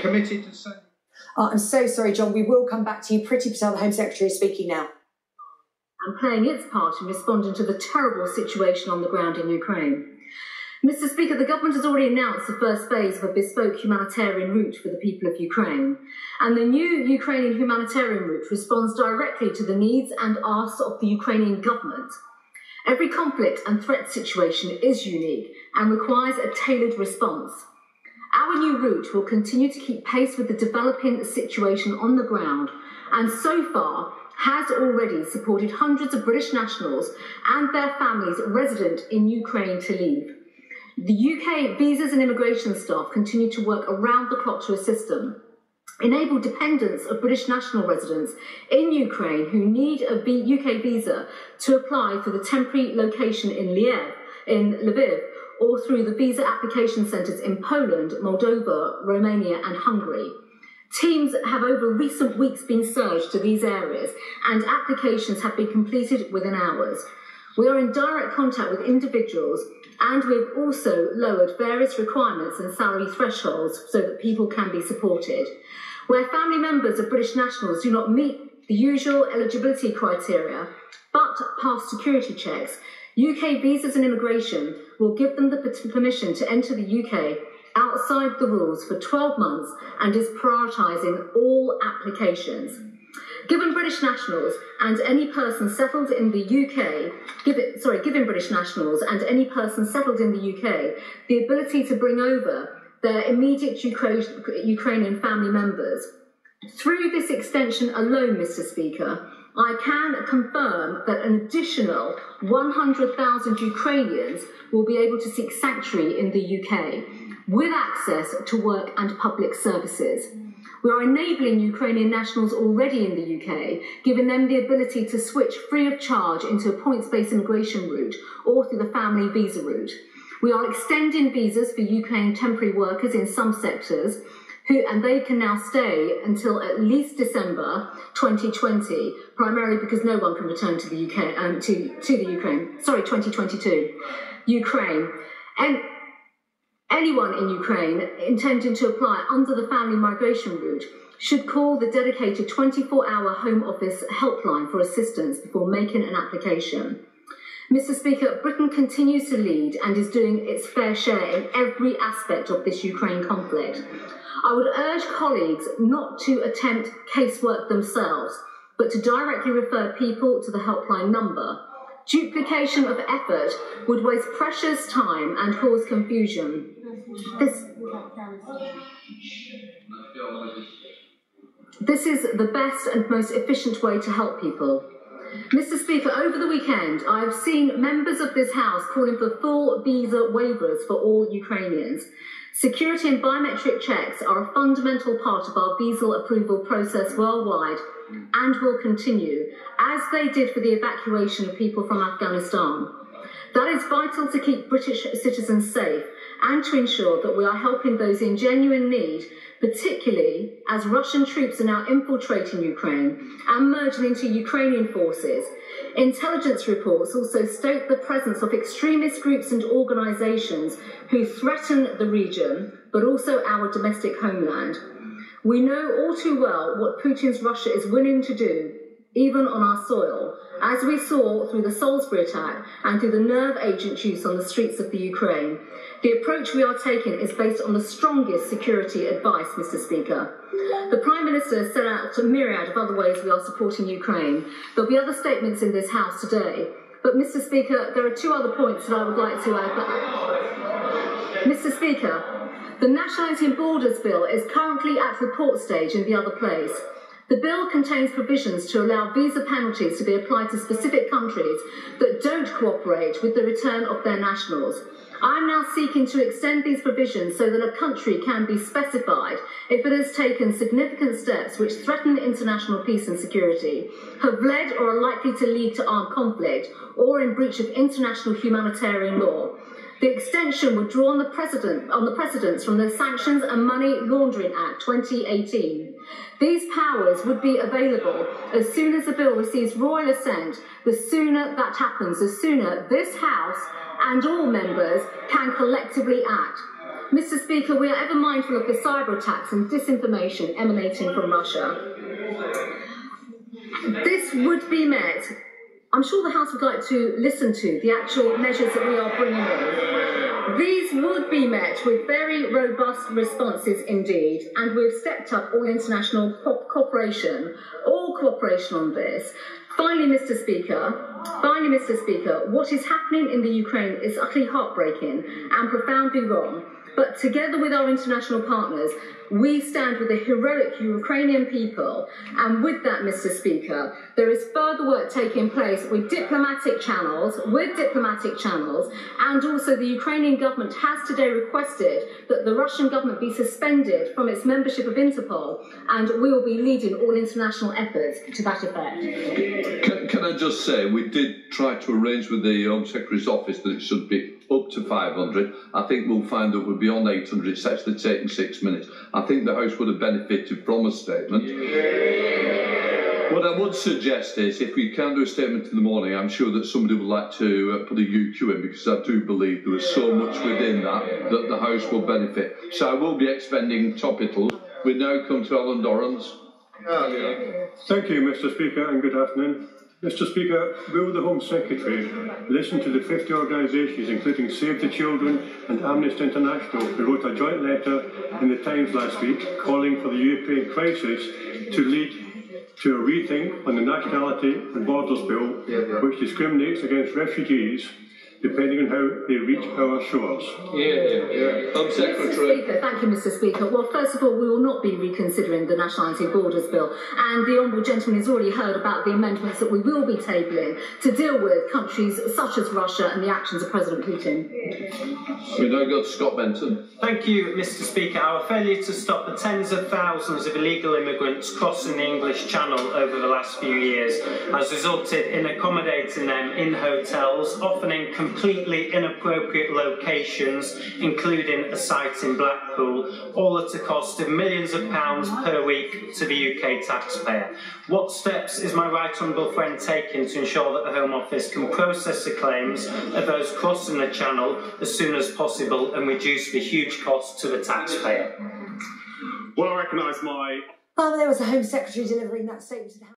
committed to sending... I'm so sorry, John. We will come back to you. Priti Patel, the Home Secretary, is speaking now. And playing its part in responding to the terrible situation on the ground in Ukraine. Mr. Speaker, the government has already announced the first phase of a bespoke humanitarian route for the people of Ukraine. And the new Ukrainian humanitarian route responds directly to the needs and asks of the Ukrainian government. Every conflict and threat situation is unique and requires a tailored response. Our new route will continue to keep pace with the developing situation on the ground, and so far has already supported hundreds of British nationals and their families resident in Ukraine to leave. The UK visas and immigration staff continue to work around the clock to assist them, enable dependents of British national residents in Ukraine who need a UK visa to apply for the temporary location in Lviv, or through the visa application centres in Poland, Moldova, Romania and Hungary. Teams have over recent weeks been surged to these areas and applications have been completed within hours. We are in direct contact with individuals and we have also lowered various requirements and salary thresholds so that people can be supported. Where family members of British nationals do not meet the usual eligibility criteria but pass security checks, UK visas and immigration will give them the permission to enter the UK outside the rules for 12 months and is prioritising all applications. Given British nationals and any person settled in the UK, giving British nationals and any person settled in the UK the ability to bring over their immediate Ukrainian family members. Through this extension alone, Mr. Speaker, I can confirm that an additional 100,000 Ukrainians will be able to seek sanctuary in the UK with access to work and public services. We are enabling Ukrainian nationals already in the UK, giving them the ability to switch free of charge into a points-based immigration route or through the family visa route. We are extending visas for Ukrainian temporary workers in some sectors, and they can now stay until at least December 2020, primarily because no one can return to the UK, to the Ukraine. Sorry, 2022. Ukraine. And anyone in Ukraine intending to apply under the family migration route should call the dedicated 24-hour Home Office helpline for assistance before making an application. Mr. Speaker, Britain continues to lead and is doing its fair share in every aspect of this Ukraine conflict. I would urge colleagues not to attempt casework themselves, but to directly refer people to the helpline number. Duplication of effort would waste precious time and cause confusion. This is the best and most efficient way to help people. Mr. Speaker, over the weekend, I have seen members of this House calling for full visa waivers for all Ukrainians. Security and biometric checks are a fundamental part of our visa approval process worldwide and will continue, as they did for the evacuation of people from Afghanistan. That is vital to keep British citizens safe and to ensure that we are helping those in genuine need, particularly as Russian troops are now infiltrating Ukraine and merging into Ukrainian forces. Intelligence reports also state the presence of extremist groups and organisations who threaten the region, but also our domestic homeland. We know all too well what Putin's Russia is willing to do, even on our soil, as we saw through the Salisbury attack and through the nerve agent use on the streets of the Ukraine. The approach we are taking is based on the strongest security advice, Mr. Speaker. The Prime Minister has set out a myriad of other ways we are supporting Ukraine. There'll be other statements in this House today, but Mr. Speaker, there are two other points that I would like to add. Mr. Speaker, the Nationality and Borders Bill is currently at report stage in the other place. The bill contains provisions to allow visa penalties to be applied to specific countries that don't cooperate with the return of their nationals. I am now seeking to extend these provisions so that a country can be specified if it has taken significant steps which threaten international peace and security, have led or are likely to lead to armed conflict, or in breach of international humanitarian law. The extension would draw on the precedents from the Sanctions and Money Laundering Act 2018. These powers would be available as soon as the bill receives royal assent. The sooner that happens, the sooner this House and all members can collectively act. Mr. Speaker, we are ever mindful of the cyber attacks and disinformation emanating from Russia. This would be met. I'm sure the House would like to listen to the actual measures that we are bringing in. These would be met with very robust responses indeed, and we've stepped up all international cooperation on this. Finally, Mr. Speaker, what is happening in the Ukraine is utterly heartbreaking and profoundly wrong. But together with our international partners, we stand with the heroic Ukrainian people. And with that, Mr. Speaker, there is further work taking place with diplomatic channels, and also the Ukrainian government has today requested that the Russian government be suspended from its membership of Interpol, and we will be leading all international efforts to that effect. Can I just say, we did try to arrange with the Home Secretary's office that it should be up to 500. I think we'll find that we're beyond 800. It's actually taking 6 minutes. I think the House would have benefited from a statement. What I would suggest is, if we can do a statement in the morning, I'm sure that somebody would like to put a UQ in, because I do believe there is so much within that the House will benefit. So I will be expending topicals. We now come to Alan Dorrans. Thank you, Mr. Speaker, and good afternoon. Mr. Speaker, will the Home Secretary listen to the 50 organisations, including Save the Children and Amnesty International, who wrote a joint letter in the Times last week calling for the Ukraine crisis to lead to a rethink on the Nationality and Borders Bill, which discriminates against refugees depending on how they reach our shores? Home Secretary. Mr. Speaker, thank you, Mr. Speaker. Well, first of all, we will not be reconsidering the Nationality Borders Bill, and the Honourable Gentleman has already heard about the amendments that we will be tabling to deal with countries such as Russia and the actions of President Putin. We now go to Scott Benton. Thank you, Mr. Speaker. Our failure to stop the tens of thousands of illegal immigrants crossing the English Channel over the last few years has resulted in accommodating them in hotels, often in completely inappropriate locations, including a site in Blackpool, all at a cost of millions of pounds per week to the UK taxpayer. What steps is my right honourable friend taking to ensure that the Home Office can process the claims of those crossing the Channel as soon as possible and reduce the huge cost to the taxpayer? Well, I recognise my... There was the Home Secretary delivering that statement to the House.